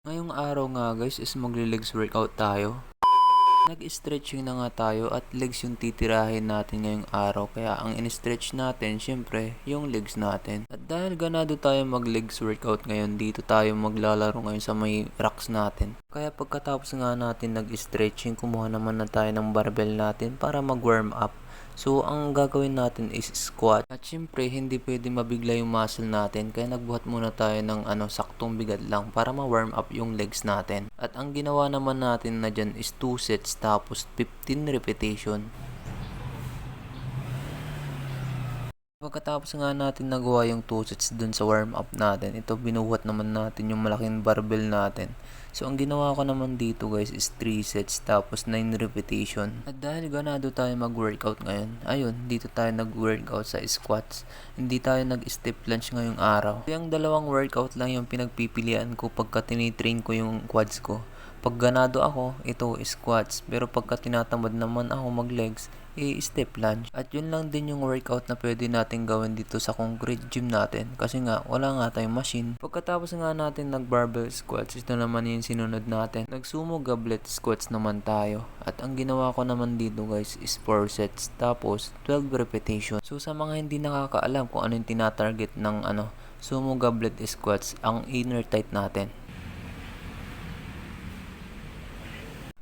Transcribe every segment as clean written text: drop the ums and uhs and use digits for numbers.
Ngayong araw nga guys is magli-legs workout tayo. Nag-stretching na nga tayo at legs yung titirahin natin ngayong araw. Kaya ang in-stretch natin syempre yung legs natin. At dahil ganado tayo mag-legs workout ngayon, dito tayo maglalaro ngayon sa may racks natin. Kaya pagkatapos nga natin nag-stretching, kumuha naman na tayo ng barbell natin para mag-warm up. So, ang gagawin natin is squat. At syempre, hindi pwede mabigla yung muscle natin. Kaya nagbuhat muna tayo ng saktong bigat lang para ma-warm up yung legs natin. At ang ginawa naman natin na dyan is 2 sets tapos 15 repetition. Pagkatapos nga natin nagawa yung 2 sets dun sa warm up natin, ito binuhat naman natin yung malaking barbell natin. So ang ginawa ko naman dito guys is 3 sets tapos 9 repetition. At dahil ganado tayo mag-workout ngayon, ayun, dito tayo nag-workout sa squats. Hindi tayo nag-step lunge ngayong araw. Yung dalawang workout lang yung pinagpipilian ko pagka tinitrain ko yung quads ko. Pag ganado ako, ito squats. Pero pagka tinatamad naman ako mag-legs, step lunge. At yun lang din yung workout na pwede natin gawin dito sa concrete gym natin. Kasi nga, wala nga tayong machine. Pagkatapos nga natin nag-barbell squats, ito naman yung sinunod natin. Nag-sumo goblet squats naman tayo. At ang ginawa ko naman dito guys is 4 sets. Tapos, 12 repetition. So sa mga hindi nakakaalam kung ano yung tinatarget ng sumo goblet squats, ang inner thigh natin.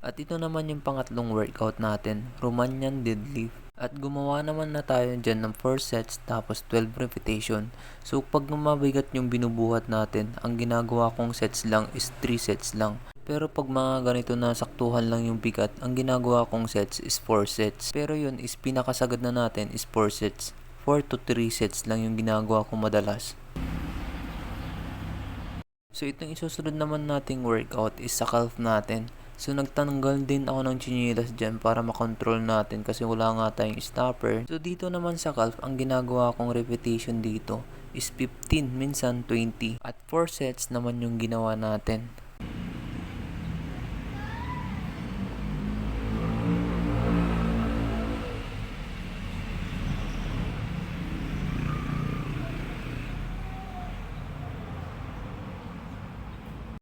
At ito naman yung pangatlong workout natin, Romanian deadlift. At gumawa naman na tayo dyan ng 4 sets tapos 12 repetition. So pag mabigat yung binubuhat natin, ang ginagawa kong sets lang is 3 sets lang. Pero pag mga ganito na saktuhan lang yung bigat, ang ginagawa kong sets is 4 sets. Pero yun is pinakasagad na natin is 4 sets. 4 to 3 sets lang yung ginagawa ko madalas. So itong isusunod naman nating workout is sa calf natin. So nagtanggal din ako ng chinelas dyan para makontrol natin kasi wala nga tayong stopper. So dito naman sa calf, ang ginagawa kong repetition dito is 15, minsan 20. At 4 sets naman yung ginawa natin.